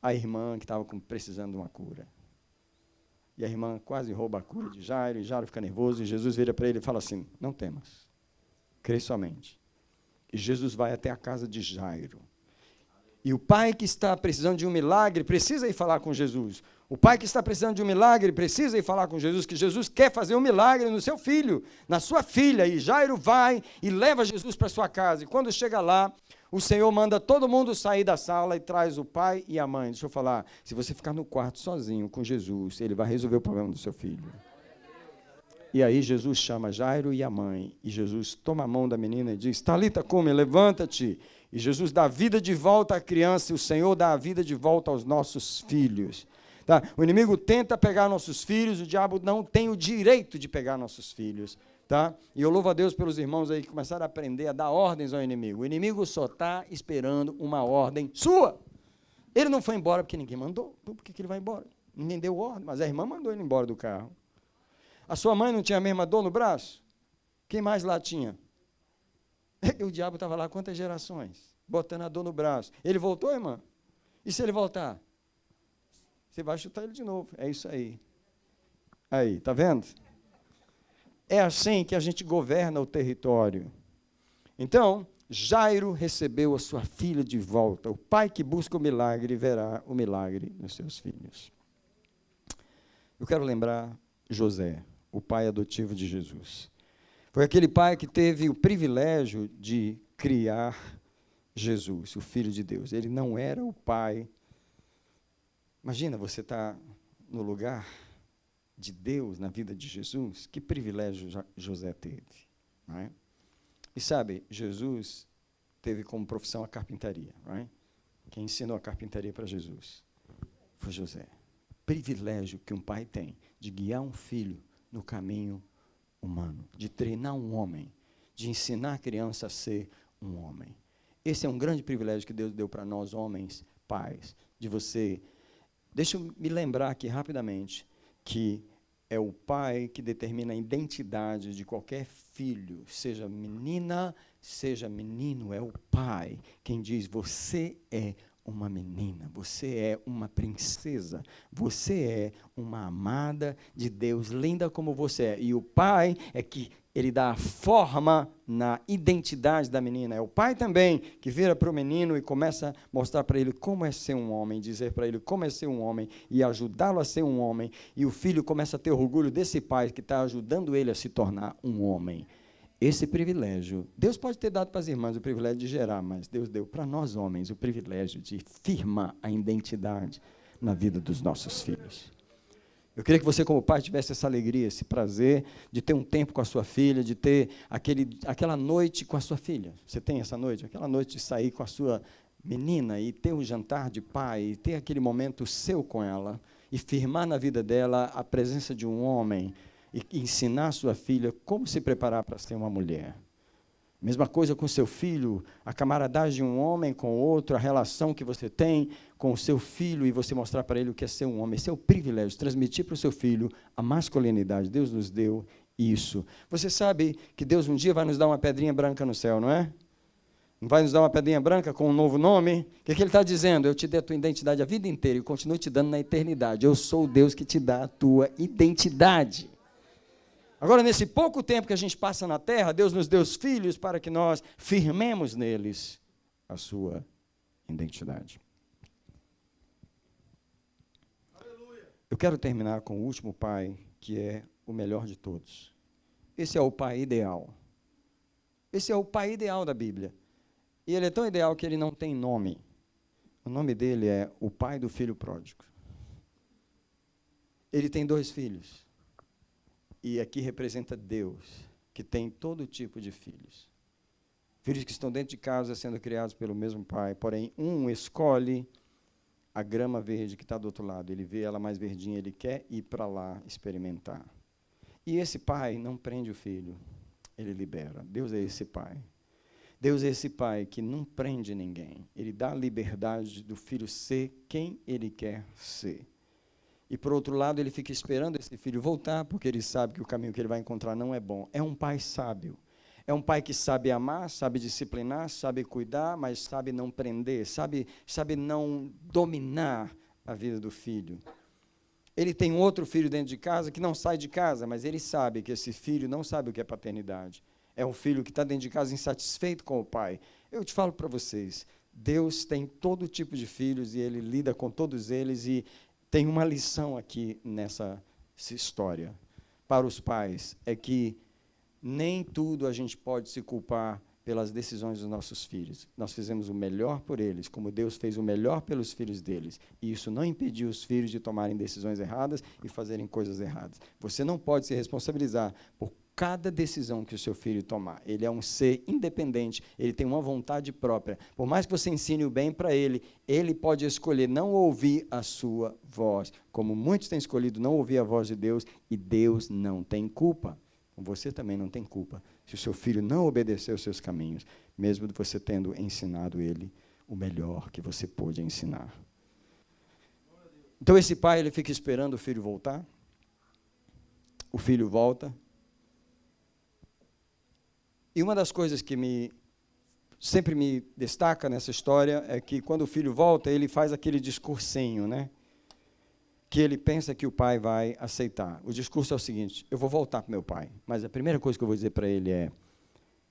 a irmã que estava precisando de uma cura. E a irmã quase rouba a cura de Jairo, e Jairo fica nervoso, e Jesus vira para ele e fala assim, não temas, crê somente. E Jesus vai até a casa de Jairo. E o pai que está precisando de um milagre precisa ir falar com Jesus. O pai que está precisando de um milagre precisa ir falar com Jesus, que Jesus quer fazer um milagre no seu filho, na sua filha. E Jairo vai e leva Jesus para sua casa. E quando chega lá, o Senhor manda todo mundo sair da sala e traz o pai e a mãe. Deixa eu falar, se você ficar no quarto sozinho com Jesus, ele vai resolver o problema do seu filho. E aí Jesus chama Jairo e a mãe. E Jesus toma a mão da menina e diz, Talita cumi, levanta-te. E Jesus dá a vida de volta à criança, e o Senhor dá a vida de volta aos nossos filhos. Tá? O inimigo tenta pegar nossos filhos, o diabo não tem o direito de pegar nossos filhos. Tá? E eu louvo a Deus pelos irmãos aí que começaram a aprender a dar ordens ao inimigo. O inimigo só está esperando uma ordem sua. Ele não foi embora porque ninguém mandou. Por que ele vai embora? Ninguém deu ordem, mas a irmã mandou ele embora do carro. A sua mãe não tinha a mesma dor no braço? Quem mais lá tinha? O diabo estava lá quantas gerações? Botando a dor no braço. Ele voltou, irmã? E se ele voltar? Você vai chutar ele de novo. É isso aí. Aí, tá vendo? É assim que a gente governa o território. Então, Jairo recebeu a sua filha de volta. O pai que busca o milagre verá o milagre nos seus filhos. Eu quero lembrar José, o pai adotivo de Jesus. Foi aquele pai que teve o privilégio de criar Jesus, o Filho de Deus. Ele não era o pai. Imagina, você está no lugar de Deus, na vida de Jesus. Que privilégio José teve. Não é? E sabe, Jesus teve como profissão a carpintaria. Não é? Quem ensinou a carpintaria para Jesus foi José. Privilégio que um pai tem de guiar um filho no caminho humano, de treinar um homem, de ensinar a criança a ser um homem. Esse é um grande privilégio que Deus deu para nós, homens, pais, de você. Deixa eu me lembrar aqui rapidamente que é o pai que determina a identidade de qualquer filho, seja menina, seja menino, é o pai quem diz, você é uma menina, você é uma princesa, você é uma amada de Deus, linda como você é. E o pai é que ele dá a forma na identidade da menina. É o pai também que vira para o menino e começa a mostrar para ele como é ser um homem, dizer para ele como é ser um homem e ajudá-lo a ser um homem. E o filho começa a ter orgulho desse pai que está ajudando ele a se tornar um homem. Esse privilégio, Deus pode ter dado para as irmãs o privilégio de gerar, mas Deus deu para nós homens o privilégio de firmar a identidade na vida dos nossos filhos. Eu queria que você, como pai, tivesse essa alegria, esse prazer de ter um tempo com a sua filha, de ter aquela noite com a sua filha. Você tem essa noite? Aquela noite de sair com a sua menina e ter um jantar de pai, e ter aquele momento seu com ela, e firmar na vida dela a presença de um homem, e ensinar a sua filha como se preparar para ser uma mulher. Mesma coisa com seu filho, a camaradagem de um homem com o outro, a relação que você tem com o seu filho, e você mostrar para ele o que é ser um homem. Esse é o privilégio, transmitir para o seu filho a masculinidade. Deus nos deu isso. Você sabe que Deus um dia vai nos dar uma pedrinha branca no céu, não é? Não vai nos dar uma pedrinha branca com um novo nome? O que ele está dizendo? Eu te dei a tua identidade a vida inteira e continuo te dando na eternidade. Eu sou o Deus que te dá a tua identidade. Agora, nesse pouco tempo que a gente passa na terra, Deus nos deu os filhos para que nós firmemos neles a sua identidade. Aleluia. Eu quero terminar com o último pai, que é o melhor de todos. Esse é o pai ideal. Esse é o pai ideal da Bíblia. E ele é tão ideal que ele não tem nome. O nome dele é o pai do filho pródigo. Ele tem 2 filhos. E aqui representa Deus, que tem todo tipo de filhos. Filhos que estão dentro de casa sendo criados pelo mesmo pai, porém um escolhe a grama verde que está do outro lado. Ele vê ela mais verdinha, ele quer ir para lá experimentar. E esse pai não prende o filho, ele libera. Deus é esse pai. Deus é esse pai que não prende ninguém. Ele dá a liberdade do filho ser quem ele quer ser. E, por outro lado, ele fica esperando esse filho voltar, porque ele sabe que o caminho que ele vai encontrar não é bom. É um pai sábio. É um pai que sabe amar, sabe disciplinar, sabe cuidar, mas sabe não prender, sabe não dominar a vida do filho. Ele tem outro filho dentro de casa que não sai de casa, mas ele sabe que esse filho não sabe o que é paternidade. É um filho que está dentro de casa insatisfeito com o pai. Eu te falo para vocês, Deus tem todo tipo de filhos e ele lida com todos eles, e tem uma lição aqui nessa história para os pais, é que nem tudo a gente pode se culpar pelas decisões dos nossos filhos. Nós fizemos o melhor por eles, como Deus fez o melhor pelos filhos deles. E isso não impediu os filhos de tomarem decisões erradas e fazerem coisas erradas. Você não pode se responsabilizar por cada decisão que o seu filho tomar. Ele é um ser independente, ele tem uma vontade própria. Por mais que você ensine o bem para ele, ele pode escolher não ouvir a sua voz, como muitos têm escolhido não ouvir a voz de Deus, e Deus não tem culpa. Você também não tem culpa se o seu filho não obedecer os seus caminhos, mesmo você tendo ensinado ele o melhor que você pôde ensinar. Então esse pai, ele fica esperando o filho voltar. O filho volta. E uma das coisas que sempre me destaca nessa história é que quando o filho volta, ele faz aquele discursinho, né? Que ele pensa que o pai vai aceitar. O discurso é o seguinte: eu vou voltar para meu pai, mas a primeira coisa que eu vou dizer para ele é: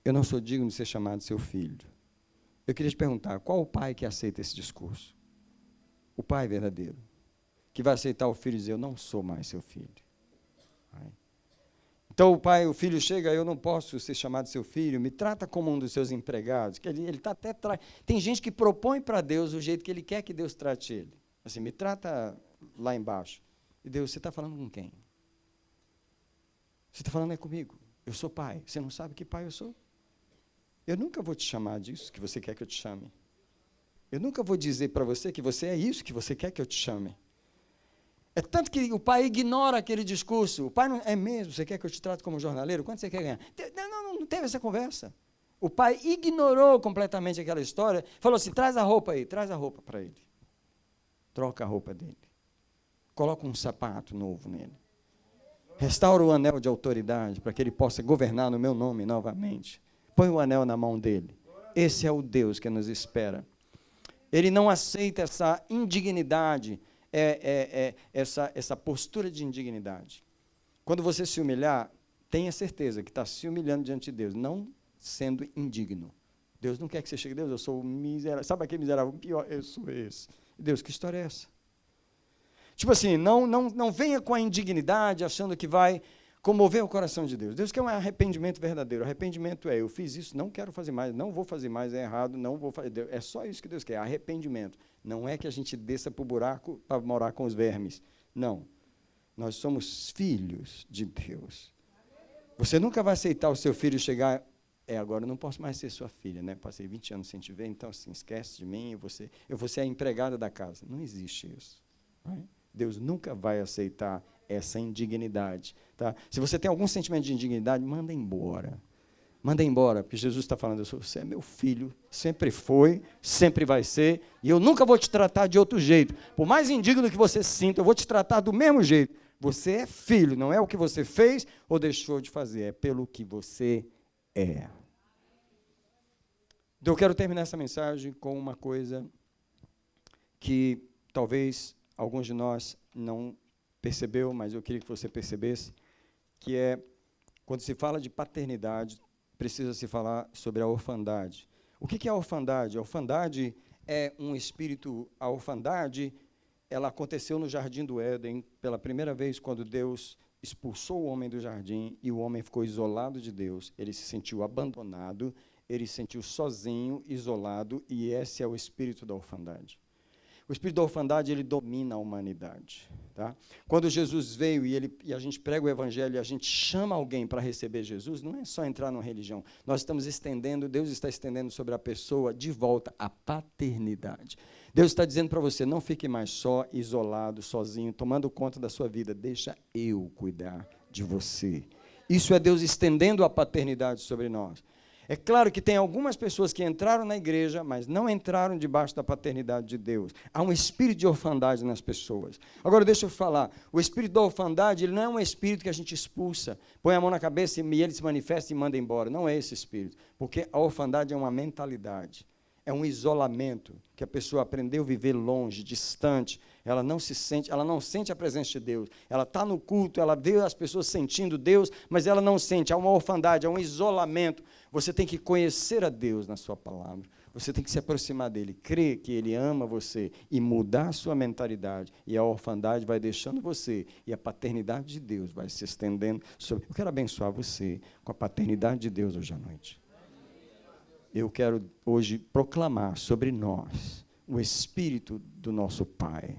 eu não sou digno de ser chamado seu filho. Eu queria te perguntar, qual o pai que aceita esse discurso? O pai verdadeiro, que vai aceitar o filho e dizer: eu não sou mais seu filho. Então o filho chega: eu não posso ser chamado seu filho, me trata como um dos seus empregados. Que ele tá até tem gente que propõe para Deus o jeito que ele quer que Deus trate ele. Assim, me trata lá embaixo. E Deus, você está falando com quem? Você está falando comigo. Eu sou pai. Você não sabe que pai eu sou? Eu nunca vou te chamar disso que você quer que eu te chame. Eu nunca vou dizer para você que você é isso que você quer que eu te chame. É tanto que o pai ignora aquele discurso. O pai não é mesmo, você quer que eu te trate como jornaleiro? Quanto você quer ganhar? Não teve essa conversa. O pai ignorou completamente aquela história, falou assim: traz a roupa aí, traz a roupa para ele. Troca a roupa dele. Coloca um sapato novo nele. Restaura o anel de autoridade para que ele possa governar no meu nome novamente. Põe o anel na mão dele. Esse é o Deus que nos espera. Ele não aceita essa indignidade, essa postura de indignidade. Quando você se humilhar, tenha certeza que está se humilhando diante de Deus, não sendo indigno. Deus não quer que você chegue, Deus, eu sou miserável. Sabe aquele miserável? Pior, eu sou esse. Deus, que história é essa? Tipo assim, não venha com a indignidade achando que vai comover o coração de Deus. Deus quer um arrependimento verdadeiro. Arrependimento eu fiz isso, não quero fazer mais, não vou fazer mais, é errado, não vou fazer. É só isso que Deus quer, arrependimento. Não é que a gente desça para o buraco para morar com os vermes. Não. Nós somos filhos de Deus. Você nunca vai aceitar o seu filho chegar, agora eu não posso mais ser sua filha, né? Passei 20 anos sem te ver, então assim, esquece de mim, eu vou ser a empregada da casa. Não existe isso. Não é? Deus nunca vai aceitar essa indignidade. Tá? Se você tem algum sentimento de indignidade, manda embora. Manda embora, porque Jesus está falando, você é meu filho, sempre foi, sempre vai ser, e eu nunca vou te tratar de outro jeito. Por mais indigno que você se sinta, eu vou te tratar do mesmo jeito. Você é filho, não é o que você fez ou deixou de fazer, é pelo que você é. Então, eu quero terminar essa mensagem com uma coisa que talvez alguns de nós não percebeu, mas eu queria que você percebesse, que é, quando se fala de paternidade, precisa se falar sobre a orfandade. O que é a orfandade? A orfandade é um espírito, a orfandade, ela aconteceu no Jardim do Éden, pela primeira vez, quando Deus expulsou o homem do jardim, e o homem ficou isolado de Deus, ele se sentiu abandonado, ele se sentiu sozinho, isolado, e esse é o espírito da orfandade. O espírito da orfandade, ele domina a humanidade. Tá? Quando Jesus veio e a gente prega o evangelho e a gente chama alguém para receber Jesus, não é só entrar numa religião. Nós estamos estendendo, Deus está estendendo sobre a pessoa de volta a paternidade. Deus está dizendo para você, não fique mais só, isolado, sozinho, tomando conta da sua vida. Deixa eu cuidar de você. Isso é Deus estendendo a paternidade sobre nós. É claro que tem algumas pessoas que entraram na igreja, mas não entraram debaixo da paternidade de Deus. Há um espírito de orfandade nas pessoas. Agora, deixa eu falar. O espírito da orfandade, ele não é um espírito que a gente expulsa, põe a mão na cabeça e ele se manifesta e manda embora. Não é esse espírito. Porque a orfandade é uma mentalidade. É um isolamento, que a pessoa aprendeu a viver longe, distante. Ela não sente a presença de Deus. Ela está no culto, ela vê as pessoas sentindo Deus, mas ela não sente. Há uma orfandade, há um isolamento. Você tem que conhecer a Deus na sua palavra. Você tem que se aproximar dele, crer que ele ama você e mudar a sua mentalidade. E a orfandade vai deixando você e a paternidade de Deus vai se estendendo sobre. Eu quero abençoar você com a paternidade de Deus hoje à noite. Eu quero hoje proclamar sobre nós o Espírito do nosso Pai.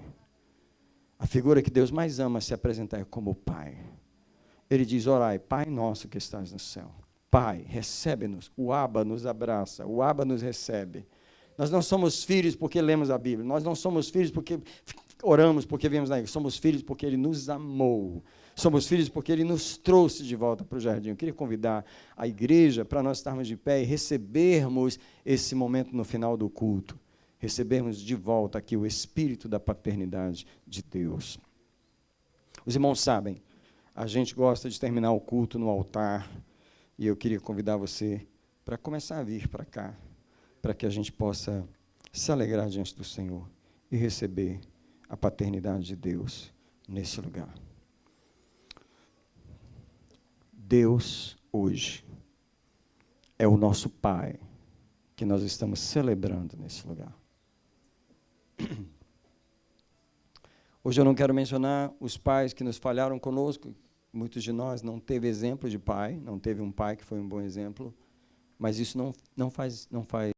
A figura que Deus mais ama se apresentar é como Pai. Ele diz, orai, Pai nosso que estás no céu. Pai, recebe-nos. O Abba nos abraça, o Abba nos recebe. Nós não somos filhos porque lemos a Bíblia. Nós não somos filhos porque oramos, porque viemos na igreja. Somos filhos porque Ele nos amou. Somos filhos porque Ele nos trouxe de volta para o jardim. Eu queria convidar a igreja para nós estarmos de pé e recebermos esse momento no final do culto. Recebermos de volta aqui o Espírito da paternidade de Deus. Os irmãos sabem, a gente gosta de terminar o culto no altar, e eu queria convidar você para começar a vir para cá, para que a gente possa se alegrar diante do Senhor e receber a paternidade de Deus nesse lugar. Deus, hoje, é o nosso Pai, que nós estamos celebrando nesse lugar. Hoje eu não quero mencionar os pais que nos falharam conosco. Muitos de nós não teve exemplo de pai, não teve um pai que foi um bom exemplo, mas isso não faz